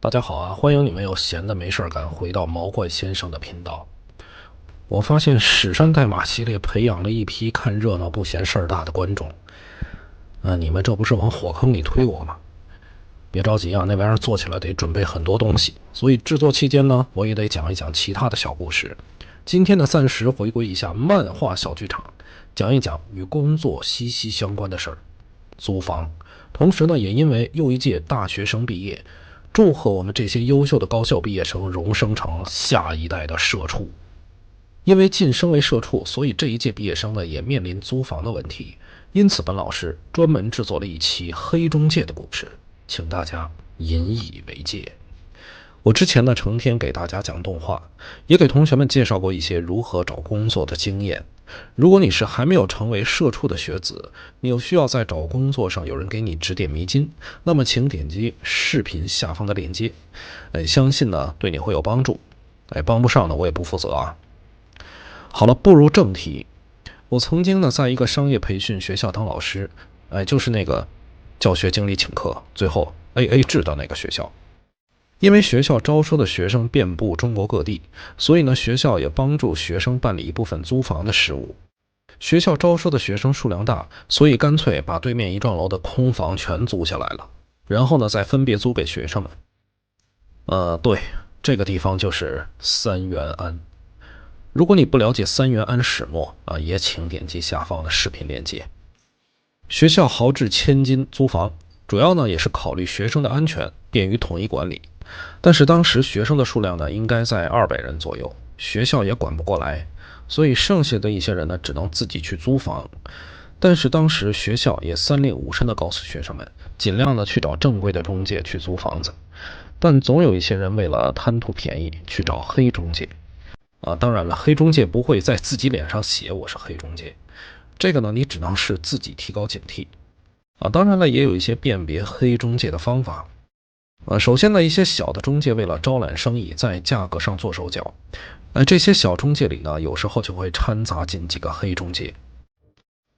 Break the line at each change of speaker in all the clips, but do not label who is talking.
大家好啊，欢迎你们有闲的没事干回到毛怪先生的频道。我发现史山代码系列培养了一批看热闹不嫌事儿大的观众。你们这不是往火坑里推我吗？别着急啊，那玩意儿做起来得准备很多东西，所以制作期间呢，我也得讲一讲其他的小故事。今天呢，暂时回归一下漫画小剧场，讲一讲与工作息息相关的事儿——租房。同时呢，也因为又一届大学生毕业，祝贺我们这些优秀的高校毕业生荣升成下一代的社畜。因为晋升为社畜，所以这一届毕业生呢也面临租房的问题。因此，本老师专门制作了一期黑中介的故事，请大家引以为戒。我之前呢成天给大家讲动画，也给同学们介绍过一些如何找工作的经验。如果你是还没有成为社畜的学子，你有需要在找工作上有人给你指点迷津，那么请点击视频下方的链接，相信呢对你会有帮助。帮不上呢我也不负责啊。好了，步入正题。我曾经呢在一个商业培训学校当老师，就是那个教学经理请客最后 AA 制的那个学校。因为学校招收的学生遍布中国各地，所以呢，学校也帮助学生办理一部分租房的事务。学校招收的学生数量大，所以干脆把对面一幢楼的空房全租下来了，然后呢，再分别租给学生们。对，这个地方就是三元庵。如果你不了解三元庵始末也请点击下方的视频链接。学校豪掷千金租房，主要呢也是考虑学生的安全，便于统一管理。但是当时学生的数量呢，应该在200人左右，学校也管不过来，所以剩下的一些人呢，只能自己去租房。但是当时学校也三令五申地告诉学生们，尽量的去找正规的中介去租房子。但总有一些人为了贪图便宜去找黑中介。当然了，黑中介不会在自己脸上写我是黑中介，这个呢，你只能是自己提高警惕。当然了，也有一些辨别黑中介的方法。首先呢，一些小的中介为了招揽生意，在价格上做手脚。这些小中介里呢，有时候就会掺杂进几个黑中介。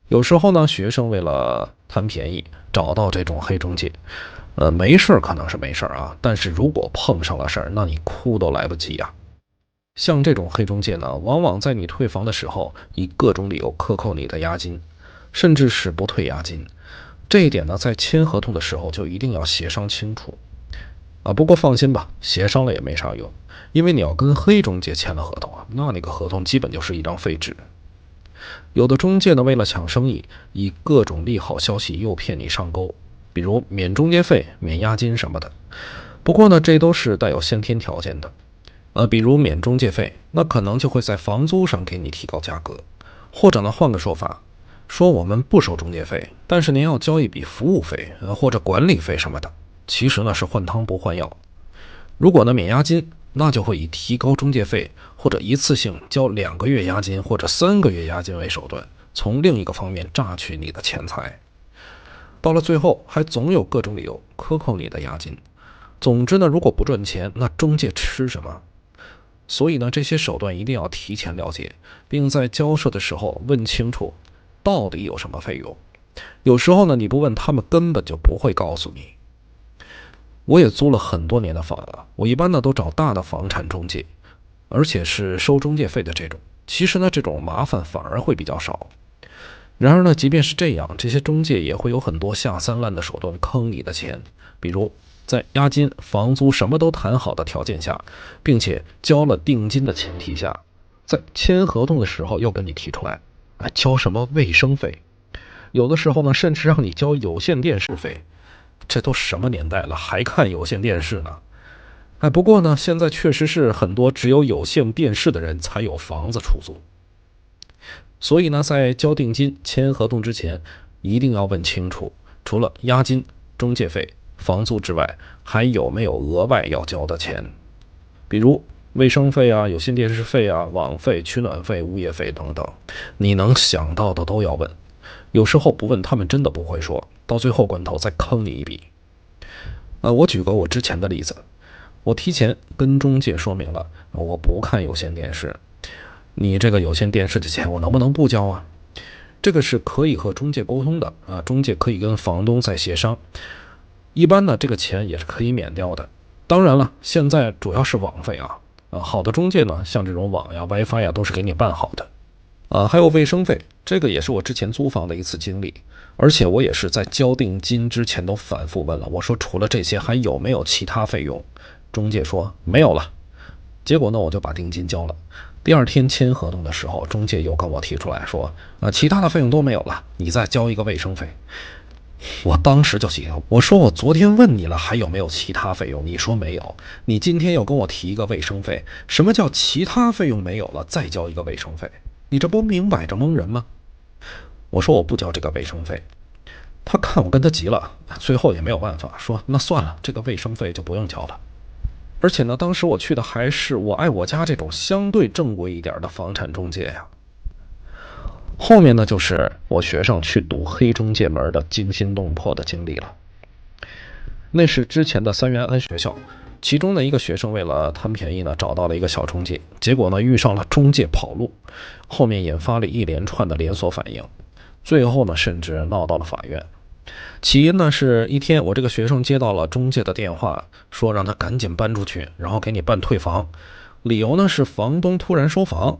有时候呢，学生为了贪便宜，找到这种黑中介。没事可能是没事但是如果碰上了事儿，那你哭都来不及呀。像这种黑中介呢，往往在你退房的时候，以各种理由克扣你的押金，甚至是不退押金。这一点呢，在签合同的时候就一定要协商清楚。不过放心吧，协商了也没啥用，因为你要跟黑中介签了合同那个合同基本就是一张废纸。有的中介呢，为了抢生意，以各种利好消息诱骗你上钩，比如免中介费、免押金什么的。不过呢，这都是带有先天条件的。比如免中介费，那可能就会在房租上给你提高价格，或者呢，换个说法，说我们不收中介费，但是您要交一笔服务费或者管理费什么的。其实呢是换汤不换药。如果呢免押金，那就会以提高中介费或者一次性交2个月押金或者3个月押金为手段，从另一个方面榨取你的钱财。到了最后，还总有各种理由克扣你的押金。总之呢，如果不赚钱，那中介吃什么？所以呢，这些手段一定要提前了解，并在交涉的时候问清楚到底有什么费用。有时候呢，你不问，他们根本就不会告诉你。我也租了很多年的房了，我一般呢都找大的房产中介，而且是收中介费的这种。其实呢，这种麻烦反而会比较少。然而呢，即便是这样，这些中介也会有很多下三滥的手段坑你的钱，比如在押金、房租什么都谈好的条件下，并且交了定金的前提下，在签合同的时候又跟你提出来，交什么卫生费，有的时候呢，甚至让你交有线电视费。这都什么年代了，还看有线电视呢？不过呢，现在确实是很多只有有线电视的人才有房子出租。所以呢，在交定金、签合同之前，一定要问清楚，除了押金、中介费、房租之外，还有没有额外要交的钱，比如卫生费有线电视费网费、取暖费、物业费等等，你能想到的都要问。有时候不问，他们真的不会说，到最后关头再坑你一笔。我举个我之前的例子，我提前跟中介说明了，我不看有线电视，你这个有线电视的钱我能不能不交这个是可以和中介沟通的中介可以跟房东再协商。一般呢，这个钱也是可以免掉的。当然了，现在主要是网费啊，好的中介呢，像这种网呀、WiFi 呀，都是给你办好的。还有卫生费，这个也是我之前租房的一次经历，而且我也是在交定金之前都反复问了，我说除了这些还有没有其他费用？中介说没有了。结果呢，我就把定金交了。第二天签合同的时候，中介又跟我提出来说，其他的费用都没有了，你再交一个卫生费。我当时就急了，我说我昨天问你了，还有没有其他费用？你说没有，你今天又跟我提一个卫生费，什么叫其他费用没有了，再交一个卫生费？你这不明摆着蒙人吗？我说我不交这个卫生费，他看我跟他急了，最后也没有办法，说那算了，这个卫生费就不用交了。而且呢，当时我去的还是我爱我家这种相对正规一点的房产中介呀。后面呢，就是我学生去堵黑中介门的惊心动魄的经历了。那是之前的三元安学校，其中的一个学生为了贪便宜呢，找到了一个小中介，结果呢遇上了中介跑路，后面引发了一连串的连锁反应，最后呢甚至闹到了法院。起因呢是一天我这个学生接到了中介的电话，说让他赶紧搬出去，然后给你办退房，理由呢是房东突然收房。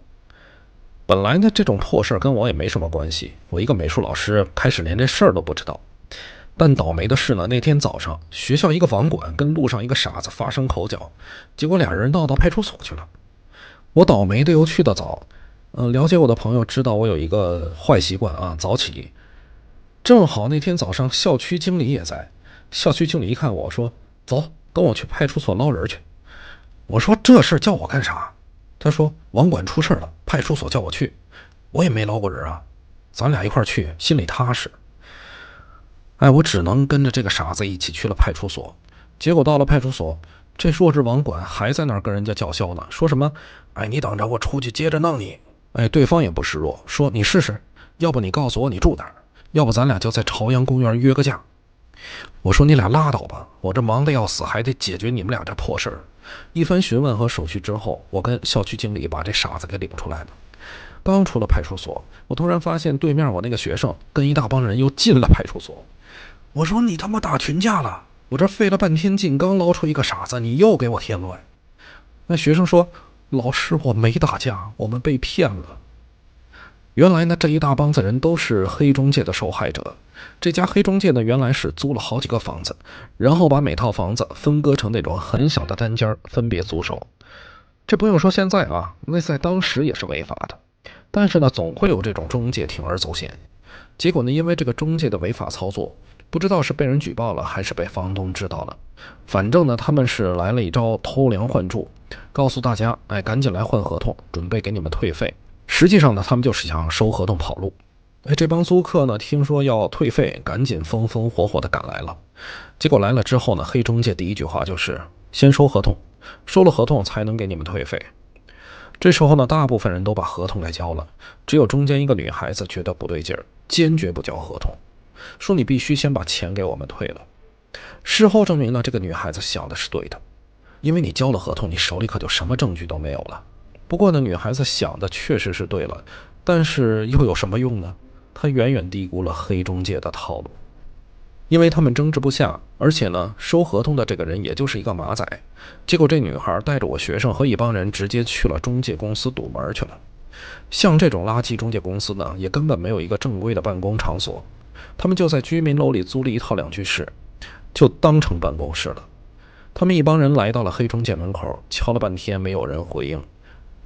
本来呢这种破事跟我也没什么关系，我一个美术老师开始连这事儿都不知道。但倒霉的是呢，那天早上学校一个网管跟路上一个傻子发生口角，结果俩人闹到派出所去了。我倒霉的又去得早，了解我的朋友知道我有一个坏习惯啊，早起。正好那天早上校区经理也在，校区经理一看我说：走，跟我去派出所捞人去。我说这事叫我干啥？他说网管出事了，派出所叫我去。我也没捞过人啊，咱俩一块去，心里踏实。我只能跟着这个傻子一起去了派出所。结果到了派出所，这弱智网管还在那儿跟人家叫嚣呢，说什么你等着我出去接着弄你。对方也不示弱，说你试试，要不你告诉我你住哪儿，要不咱俩就在朝阳公园约个架。我说你俩拉倒吧，我这忙得要死，还得解决你们俩这破事儿。一番询问和手续之后，我跟校区经理把这傻子给领出来了。刚出了派出所，我突然发现对面我那个学生跟一大帮人又进了派出所。我说你他妈打群架了！我这费了半天劲，刚捞出一个傻子，你又给我添乱。那学生说：“老师，我没打架，我们被骗了。”原来呢，这一大帮子人都是黑中介的受害者。这家黑中介呢，原来是租了好几个房子，然后把每套房子分割成那种很小的单间，分别租售。这不用说现在啊，那在当时也是违法的。但是呢，总会有这种中介铤而走险。结果呢，因为这个中介的违法操作，不知道是被人举报了，还是被房东知道了。反正呢，他们是来了一招偷梁换柱，告诉大家，赶紧来换合同，准备给你们退费。实际上呢，他们就是想收合同跑路。这帮租客呢，听说要退费，赶紧风风火火的赶来了。结果来了之后呢，黑中介第一句话就是先收合同，收了合同才能给你们退费。这时候呢，大部分人都把合同给交了，只有中间一个女孩子觉得不对劲儿，坚决不交合同，说你必须先把钱给我们退了。事后证明呢，这个女孩子想的是对的，因为你交了合同，你手里可就什么证据都没有了。不过呢，女孩子想的确实是对了，但是又有什么用呢？她远远低估了黑中介的套路。因为他们争执不下，而且呢，收合同的这个人也就是一个马仔。结果这女孩带着我学生和一帮人直接去了中介公司堵门去了。像这种垃圾中介公司呢，也根本没有一个正规的办公场所，他们就在居民楼里租了一套2居室，就当成办公室了。他们一帮人来到了黑中介门口，敲了半天没有人回应，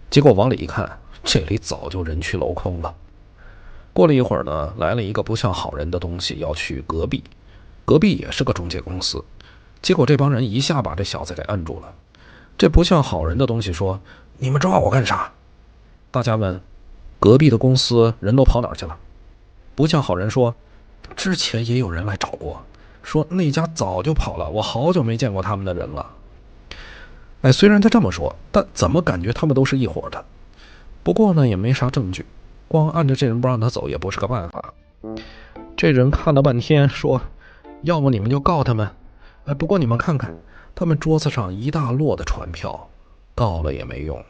结果往里一看，这里早就人去楼空了。过了一会儿呢，来了一个不像好人的东西要去隔壁，隔壁也是个中介公司，结果这帮人一下把这小子给摁住了。这不像好人的东西说：“你们抓我干啥？”大家问：“隔壁的公司人都跑哪儿去了？”不像好人说：“之前也有人来找过，说那家早就跑了，我好久没见过他们的人了。”虽然他这么说，但怎么感觉他们都是一伙的？不过呢，也没啥证据，光按着这人不让他走也不是个办法。这人看了半天说：“要么你们就告他们。不过你们看看，他们桌子上一大摞的传票，告了也没用。”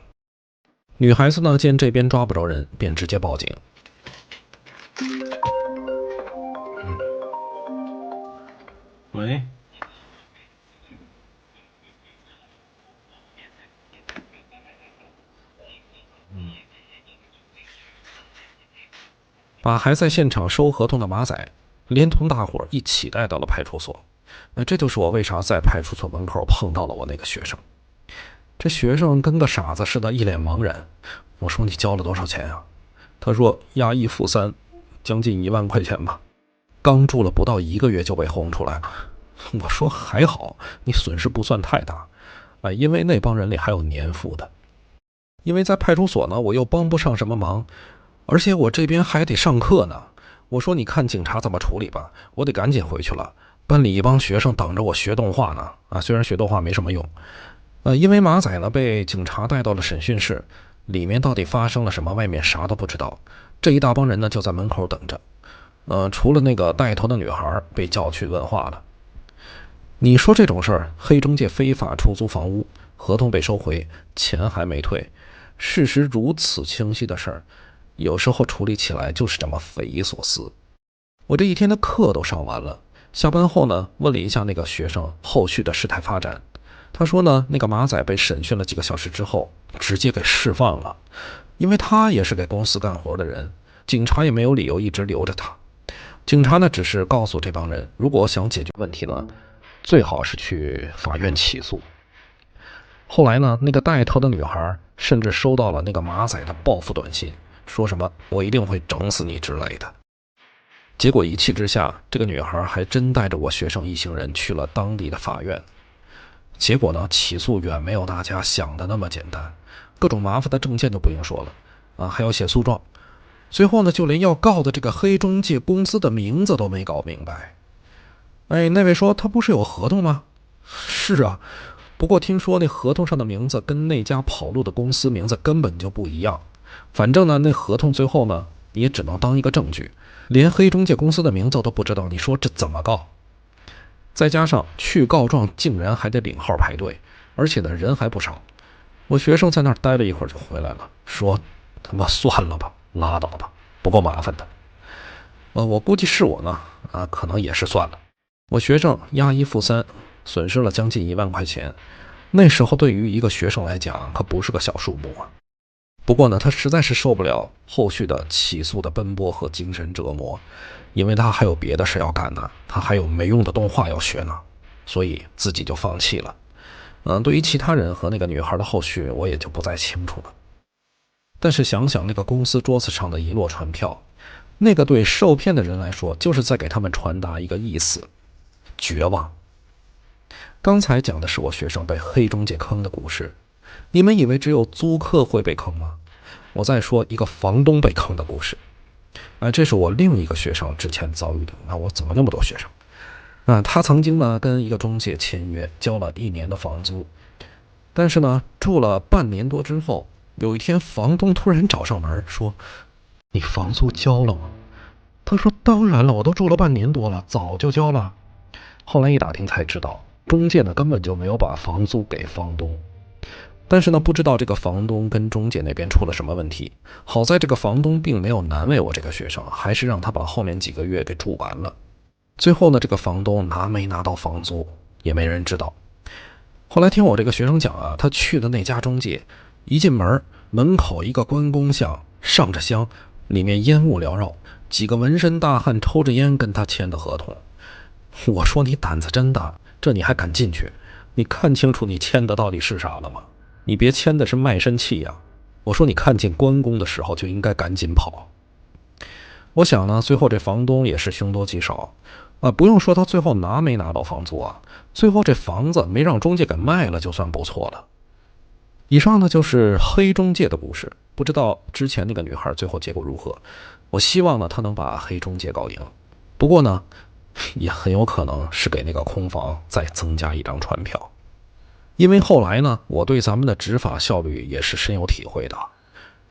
女孩子呢，见这边抓不着人，便直接报警。喂，把还在现场收合同的马仔连同大伙一起带到了派出所。这就是我为啥在派出所门口碰到了我那个学生。这学生跟个傻子似的，一脸茫然。我说你交了多少钱啊？他说押一付三，将近1万块钱吧。刚住了不到1个月就被轰出来了。我说还好，你损失不算太大，因为那帮人里还有年付的。因为在派出所呢，我又帮不上什么忙，而且我这边还得上课呢。我说你看警察怎么处理吧，我得赶紧回去了。班里一帮学生等着我学动画呢，虽然学动画没什么用，因为马仔呢被警察带到了审讯室，里面到底发生了什么，外面啥都不知道。这一大帮人呢就在门口等着，除了那个带头的女孩被叫去问话了。你说这种事儿，黑中介非法出租房屋，合同被收回，钱还没退，事实如此清晰的事儿，有时候处理起来就是这么匪夷所思。我这一天的课都上完了，下班后呢，问了一下那个学生后续的事态发展。他说呢，那个马仔被审讯了几个小时之后，直接给释放了，因为他也是给公司干活的人，警察也没有理由一直留着他。警察呢，只是告诉这帮人，如果想解决问题呢，最好是去法院起诉。后来呢，那个带头的女孩甚至收到了那个马仔的报复短信，说什么我一定会整死你之类的。结果一气之下，这个女孩还真带着我学生一行人去了当地的法院。结果呢，起诉远没有大家想的那么简单，各种麻烦的证件就不用说了，还要写诉状。最后呢，就连要告的这个黑中介公司的名字都没搞明白。那位说他不是有合同吗？是啊，不过听说那合同上的名字跟那家跑路的公司名字根本就不一样。反正呢，那合同最后呢，也只能当一个证据，连黑中介公司的名字都不知道，你说这怎么告？再加上去告状竟然还得领号排队，而且呢人还不少。我学生在那儿待了一会儿就回来了，说他妈算了吧，拉倒吧，不够麻烦的。我估计是我呢，可能也是算了。我学生押一付三，损失了将近1万块钱。那时候对于一个学生来讲，可不是个小数目啊。不过呢，他实在是受不了后续的起诉的奔波和精神折磨，因为他还有别的事要干呢，他还有没用的动画要学呢，所以自己就放弃了。对于其他人和那个女孩的后续，我也就不再清楚了。但是想想那个公司桌子上的一摞传票，那个对受骗的人来说，就是在给他们传达一个意思：绝望。刚才讲的是我学生被黑中介坑的故事，你们以为只有租客会被坑吗？我再说一个房东被坑的故事。这是我另一个学生之前遭遇的。我怎么那么多学生？他曾经呢跟一个中介签约，交了1年的房租，但是呢住了半年多之后，有一天房东突然找上门说：“你房租交了吗？”他说：“当然了，我都住了半年多了，早就交了。”后来一打听才知道，中介呢根本就没有把房租给房东。但是呢，不知道这个房东跟中介那边出了什么问题。好在这个房东并没有难为我这个学生，还是让他把后面几个月给住完了。最后呢，这个房东拿没拿到房租也没人知道。后来听我这个学生讲他去的那家中介，一进门口一个关公像上着香，里面烟雾缭绕，几个纹身大汉抽着烟跟他签的合同。我说你胆子真大，这你还敢进去？你看清楚你签的到底是啥了吗？你别签的是卖身契呀！我说你看见关公的时候就应该赶紧跑。我想呢，最后这房东也是凶多吉少不用说他最后拿没拿到房租最后这房子没让中介给卖了就算不错了。以上呢就是黑中介的故事，不知道之前那个女孩最后结果如何。我希望呢她能把黑中介搞赢，不过呢也很有可能是给那个空房再增加一张传票。因为后来呢，我对咱们的执法效率也是深有体会的。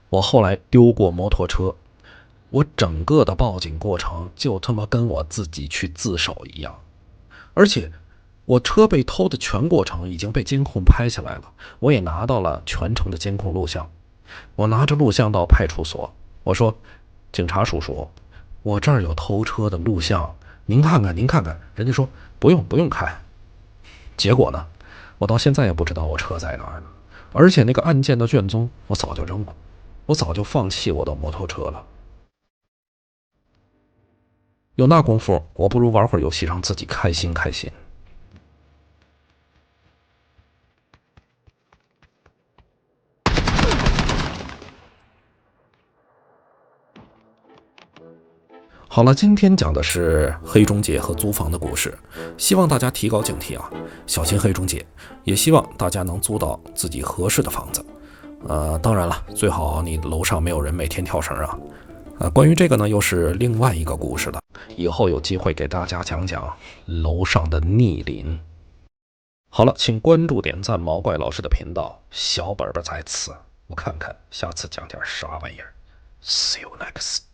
我后来丢过摩托车，我整个的报警过程就他妈跟我自己去自首一样。而且我车被偷的全过程已经被监控拍下来了，我也拿到了全程的监控录像。我拿着录像到派出所，我说：“警察叔叔，我这儿有偷车的录像，您看看，您看看。”人家说：“不用看。”结果呢，我到现在也不知道我车在哪儿呢，而且那个案件的卷宗我早就扔了，我早就放弃我的摩托车了。有那功夫，我不如玩会儿游戏，让自己开心开心。好了，今天讲的是黑中介和租房的故事，希望大家提高警惕啊，小心黑中介，也希望大家能租到自己合适的房子。当然了，最好你楼上没有人每天跳绳啊。关于这个呢，又是另外一个故事了，以后有机会给大家讲讲楼上的逆鳞。好了，请关注点赞毛怪老师的频道，小本本在此，我看看下次讲点啥玩意儿。See you next.